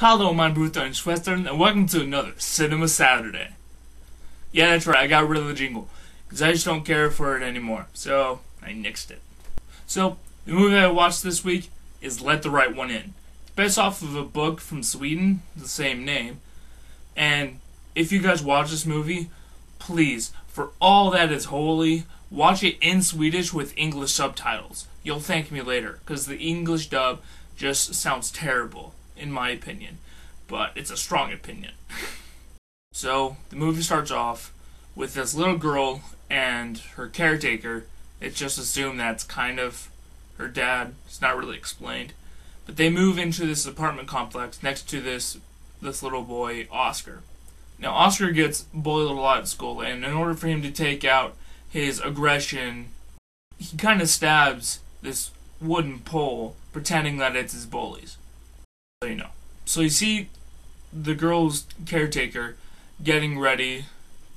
Hello, my Bruto and Schwestern, and welcome to another Cinema Saturday. Yeah, that's right, I got rid of the jingle, because I just don't care for it anymore, so I nixed it. So, the movie I watched this week is Let the Right One In. It's based off of a book from Sweden, the same name, and if you guys watch this movie, please, for all that is holy, watch it in Swedish with English subtitles. You'll thank me later, because the English dub just sounds terrible, in my opinion. But it's a strong opinion. So, the movie starts off with this little girl and her caretaker. It's just assumed that's kind of her dad. It's not really explained. But they move into this apartment complex next to this little boy, Oscar. Now, Oscar gets bullied a lot at school, and in order for him to take out his aggression, he kind of stabs this wooden pole, pretending that it's his bullies. So you see the girl's caretaker getting ready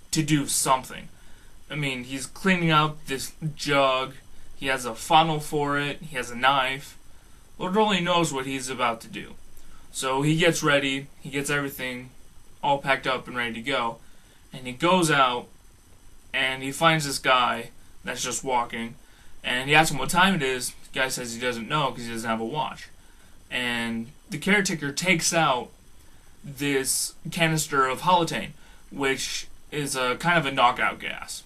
to do something. I mean, he's cleaning out this jug, he has a funnel for it, he has a knife. Lord only knows what he's about to do. So he gets ready, he gets everything all packed up and ready to go, and he goes out, and he finds this guy that's just walking, and he asks him what time it is. The guy says he doesn't know because he doesn't have a watch. And the caretaker takes out this canister of Halothane, which is a kind of a knockout gas.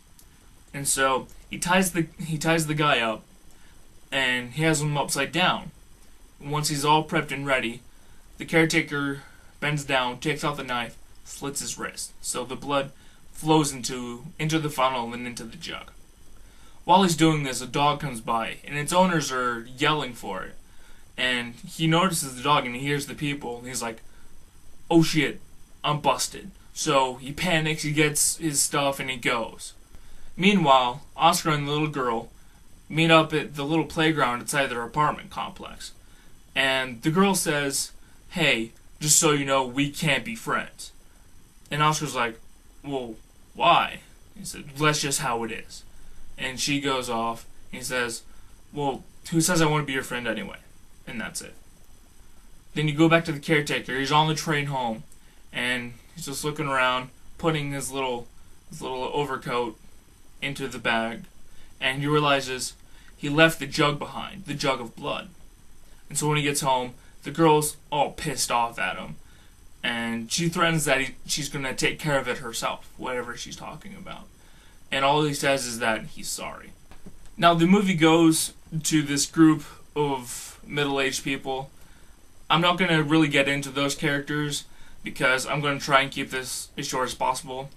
And so he ties the guy up, and he has him upside down. And once he's all prepped and ready, the caretaker bends down, takes out the knife, slits his wrist, so the blood flows into the funnel and into the jug. While he's doing this, a dog comes by, and its owners are yelling for it. And he notices the dog and he hears the people, and he's like, oh shit, I'm busted. So he panics, he gets his stuff, and he goes. Meanwhile, Oscar and the little girl meet up at the little playground inside their apartment complex. And the girl says, hey, just so you know, we can't be friends. And Oscar's like, well, why? He said, that's just how it is. And she goes off, and he says, well, who says I want to be your friend anyway? And that's it. Then you go back to the caretaker. He's on the train home, and he's just looking around, putting his little overcoat into the bag, and he realizes he left the jug behind, the jug of blood. And so when he gets home, the girl's all pissed off at him, and she threatens that she's going to take care of it herself, whatever she's talking about. And all he says is that he's sorry. Now, the movie goes to this group of middle-aged people. I'm not going to really get into those characters because I'm going to try and keep this as short as possible.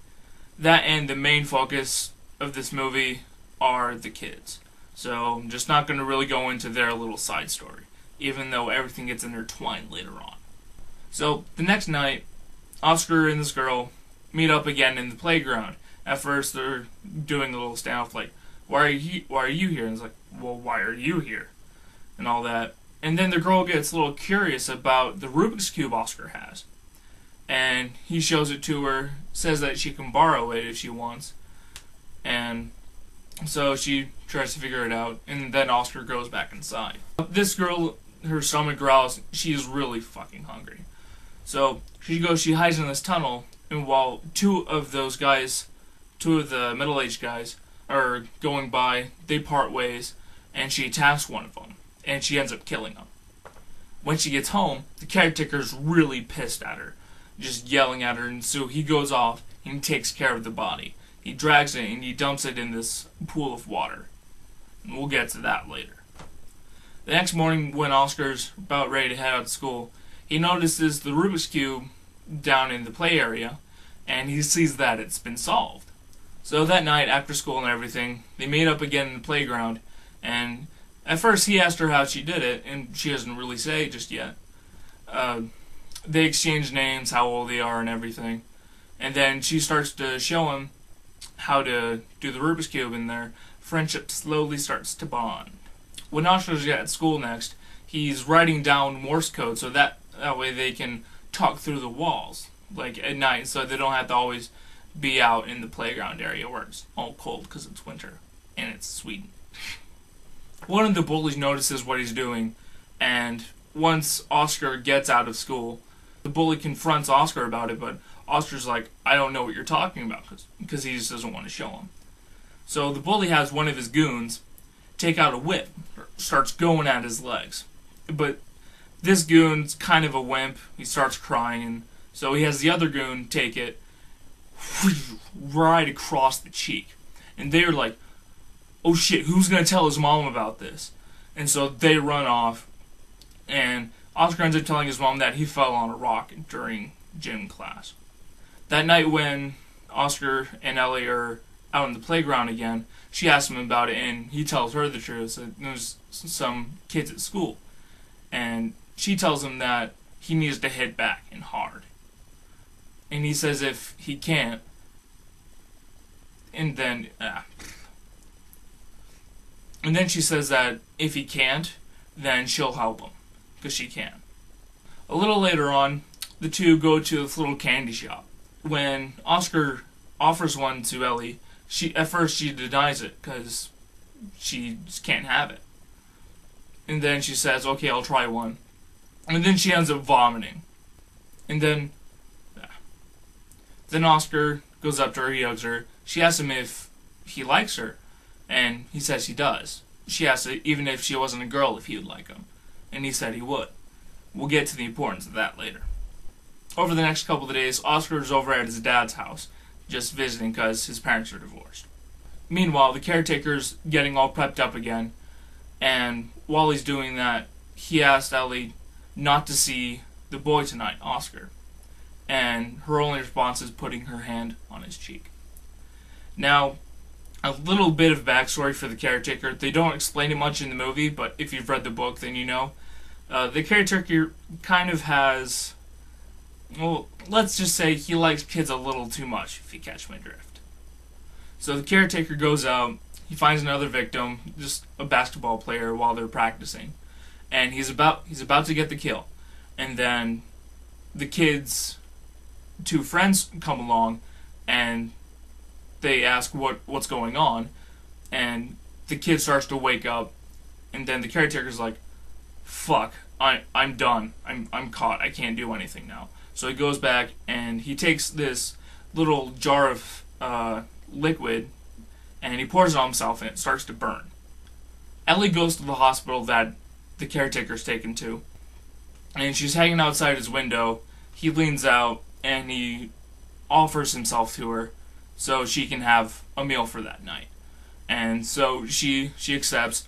That and the main focus of this movie are the kids. So I'm just not going to really go into their little side story, even though everything gets intertwined later on. So the next night, Oscar and this girl meet up again in the playground. At first they're doing a little standoff like, why are you here? And it's like, well, why are you here? And all that. And then the girl gets a little curious about the Rubik's Cube Oscar has. And he shows it to her, says that she can borrow it if she wants. And so she tries to figure it out, and then Oscar goes back inside. This girl, her stomach growls, she's really fucking hungry. So she hides in this tunnel, and while two of the middle-aged guys are going by, they part ways, and she attacks one of them. And she ends up killing him. When she gets home, the caretaker's really pissed at her, just yelling at her, and so he goes off and he takes care of the body. He drags it and he dumps it in this pool of water. And we'll get to that later. The next morning, when Oscar's about ready to head out to school, he notices the Rubik's Cube down in the play area, and he sees that it's been solved. So that night, after school and everything, they meet up again in the playground, and at first, he asked her how she did it, and she doesn't really say just yet. They exchange names, how old they are, and everything. And then she starts to show him how to do the Rubik's Cube, and their friendship slowly starts to bond. When Oscar's at school next, he's writing down Morse code so that way they can talk through the walls, like at night, so they don't have to always be out in the playground area where it's all cold because it's winter, and it's Sweden. One of the bullies notices what he's doing, and once Oscar gets out of school, The bully confronts Oscar about it, but Oscar's like, I don't know what you're talking about, because he just doesn't want to show him. So the bully has one of his goons take out a whip, starts going at his legs. But this goon's kind of a wimp. He starts crying, so he has the other goon take it right across the cheek. And they're like, oh shit, who's going to tell his mom about this? And so they run off, and Oscar ends up telling his mom that he fell on a rock during gym class. That night when Oscar and Ellie are out on the playground again, she asks him about it, and he tells her the truth. So there's some kids at school, and she tells him that he needs to hit back and hard. And he says if he can't, and then she says that if he can't, then she'll help him, because she can. A little later on, the two go to this little candy shop. When Oscar offers one to Ellie, at first she denies it, because she just can't have it. And then she says, okay, I'll try one. And then she ends up vomiting. And then Oscar goes up to her, he hugs her. She asks him if he likes her, and he says he does. She asks even if she wasn't a girl if he would like him, and he said he would. We'll get to the importance of that later. Over the next couple of days, Oscar is over at his dad's house, just visiting because his parents are divorced. Meanwhile, the caretaker's getting all prepped up again, and while he's doing that, he asked Ellie not to see the boy tonight, Oscar. And her only response is putting her hand on his cheek. Now, a little bit of backstory for the caretaker. They don't explain it much in the movie, but if you've read the book, then you know. The caretaker kind of has, well, let's just say he likes kids a little too much, if you catch my drift. So the caretaker goes out, he finds another victim, just a basketball player, while they're practicing. And he's about to get the kill. And then the kid's two friends come along, and they ask what's going on, and the kid starts to wake up, and then the caretaker's like, fuck, I'm done. I'm caught. I can't do anything now. So he goes back, and he takes this little jar of liquid, and he pours it on himself, and it starts to burn. Ellie goes to the hospital that the caretaker's taken to, and she's hanging outside his window. He leans out, and he offers himself to her so she can have a meal for that night. And so she accepts.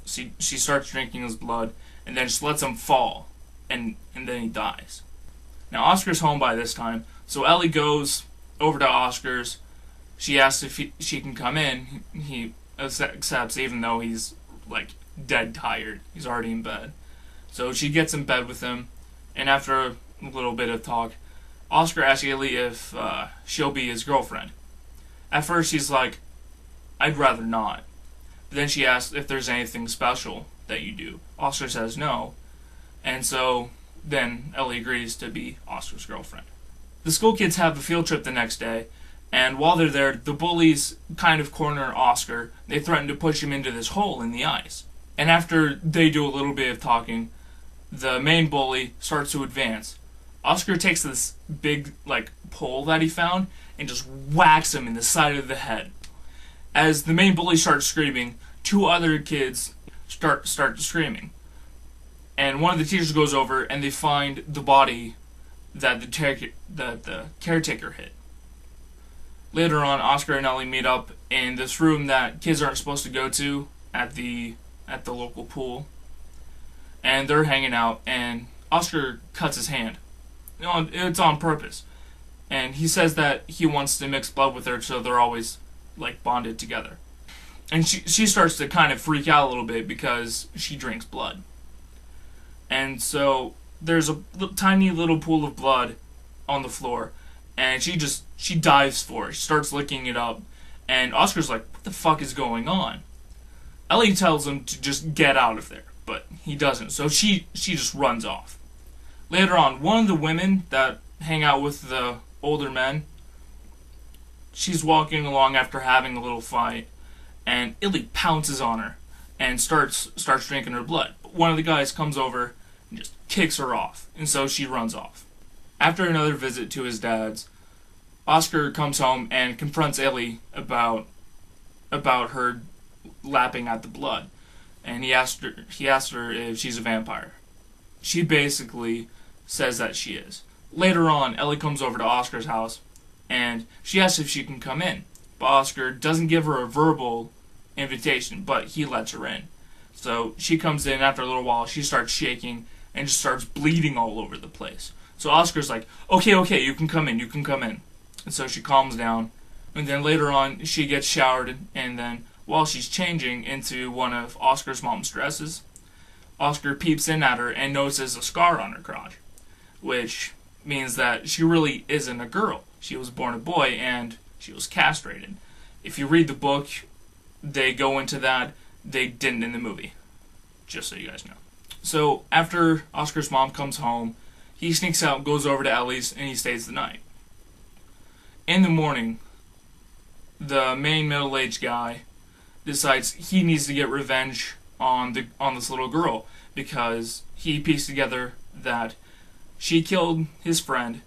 She starts drinking his blood, and then just lets him fall, and then he dies. Now Oscar's home by this time, so Ellie goes over to Oscar's. She asks if she can come in. He accepts, even though he's like dead tired. He's already in bed. So she gets in bed with him, and after a little bit of talk, Oscar asks Ellie if she'll be his girlfriend. At first she's like, I'd rather not. But then she asks if there's anything special that you do. Oscar says no, and so then Ellie agrees to be Oscar's girlfriend. The school kids have a field trip the next day, and while they're there, the bullies kind of corner Oscar. They threaten to push him into this hole in the ice. And after they do a little bit of talking, the main bully starts to advance. Oscar takes this big, pole that he found and just whacks him in the side of the head. As the main bully starts screaming, two other kids start screaming. And one of the teachers goes over, and they find the body that the caretaker hit. Later on, Oscar and Ellie meet up in this room that kids aren't supposed to go to at the local pool. And they're hanging out, and Oscar cuts his hand. It's on purpose. And he says that he wants to mix blood with her so they're always, bonded together. And she starts to kind of freak out a little bit because she drinks blood. And so there's a tiny little pool of blood on the floor, and she dives for it. She starts licking it up, and Oscar's like, what the fuck is going on? Ellie tells him to just get out of there, but he doesn't, so she just runs off. Later on, one of the women that hang out with the older men, she's walking along after having a little fight, and Ellie pounces on her and starts drinking her blood. But one of the guys comes over and just kicks her off, and so she runs off. After another visit to his dad's, Oscar comes home and confronts Ellie about her lapping at the blood, and he asked her if she's a vampire. She basically says that she is. Later on, Ellie comes over to Oscar's house, and she asks if she can come in, but Oscar doesn't give her a verbal invitation, but he lets her in. So she comes in. After a little while, she starts shaking and just starts bleeding all over the place. So Oscar's like, okay, you can come in. And so she calms down, and then later on, she gets showered, and then while she's changing into one of Oscar's mom's dresses, Oscar peeps in at her and notices a scar on her crotch, which means that she really isn't a girl. She was born a boy, and she was castrated. If you read the book, they go into that. They didn't in the movie, just so you guys know. So after Oscar's mom comes home, he sneaks out, goes over to Ellie's, and he stays the night. In the morning, the main middle-aged guy decides he needs to get revenge on this little girl, because he pieced together that she killed his friend,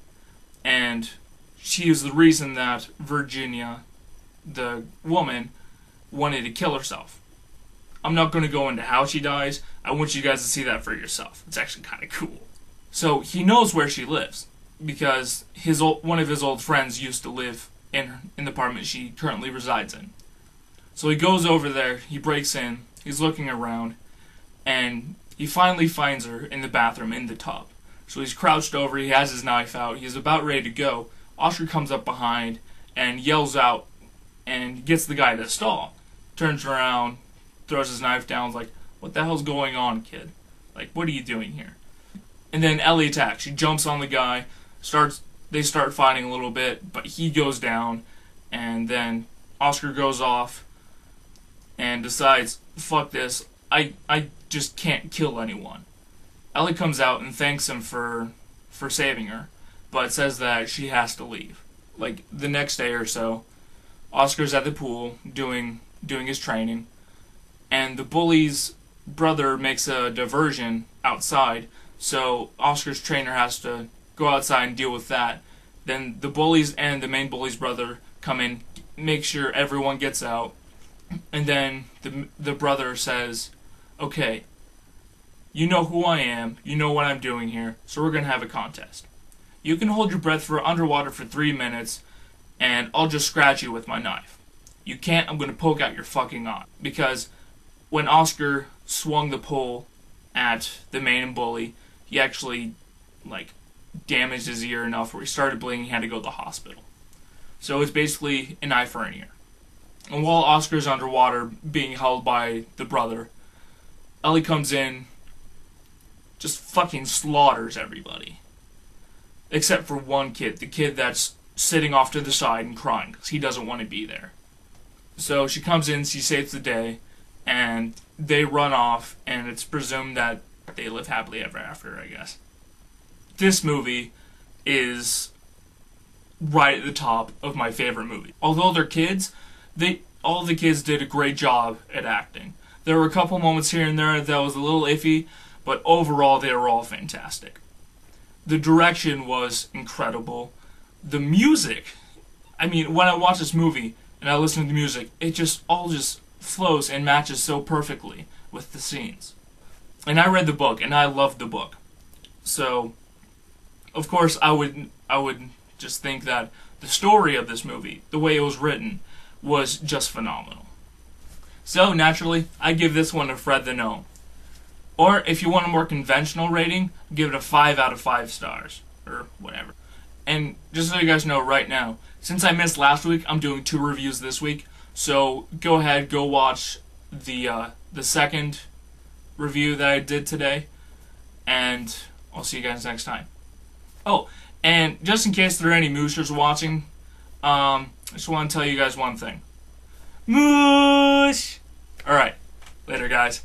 and she is the reason that Virginia, the woman, wanted to kill herself. I'm not going to go into how she dies. I want you guys to see that for yourself. It's actually kind of cool. So he knows where she lives, because one of his old friends used to live in the apartment she currently resides in. So he goes over there, he breaks in, he's looking around, and he finally finds her in the bathroom in the tub. So he's crouched over, he has his knife out, he's about ready to go. Oscar comes up behind and yells out and gets the guy to stall. Turns around, throws his knife down, like, what the hell's going on, kid? Like, what are you doing here? And then Ellie attacks. She jumps on the guy, they start fighting a little bit, but he goes down, and then Oscar goes off and decides, fuck this, I just can't kill anyone. Ellie comes out and thanks him for saving her, but says that she has to leave. Like, the next day or so, Oscar's at the pool doing his training, and the bully's brother makes a diversion outside, so Oscar's trainer has to go outside and deal with that. Then the bullies and the main bully's brother come in, make sure everyone gets out, and then the brother says, okay, you know who I am, you know what I'm doing here, so we're going to have a contest. You can hold your breath for underwater for 3 minutes, and I'll just scratch you with my knife. You can't, I'm going to poke out your fucking eye. Because when Oscar swung the pole at the main bully, he actually, like, damaged his ear enough where he started bleeding, he had to go to the hospital. So it's basically an eye for an ear. And while Oscar's underwater being held by the brother, Ellie comes in, just fucking slaughters everybody. Except for one kid, the kid that's sitting off to the side and crying because he doesn't want to be there. So she comes in, she saves the day, and they run off, and it's presumed that they live happily ever after, I guess. This movie is right at the top of my favorite movie. Although they're kids, all the kids did a great job at acting. There were a couple moments here and there that was a little iffy, but overall they were all fantastic. The direction was incredible. The music, I mean, when I watch this movie and I listen to the music, it just all flows and matches so perfectly with the scenes. And I read the book, and I loved the book. So, of course, I would just think that the story of this movie, the way it was written, was just phenomenal. So, naturally, I give this one a Fred the Gnome. Or, if you want a more conventional rating, give it a 5 out of 5 stars. Or whatever. And, just so you guys know right now, since I missed last week, I'm doing 2 reviews this week. So, go ahead, go watch the second review that I did today. And, I'll see you guys next time. Oh, and just in case there are any mooshers watching, I just want to tell you guys one thing. Moosh! Alright, later guys.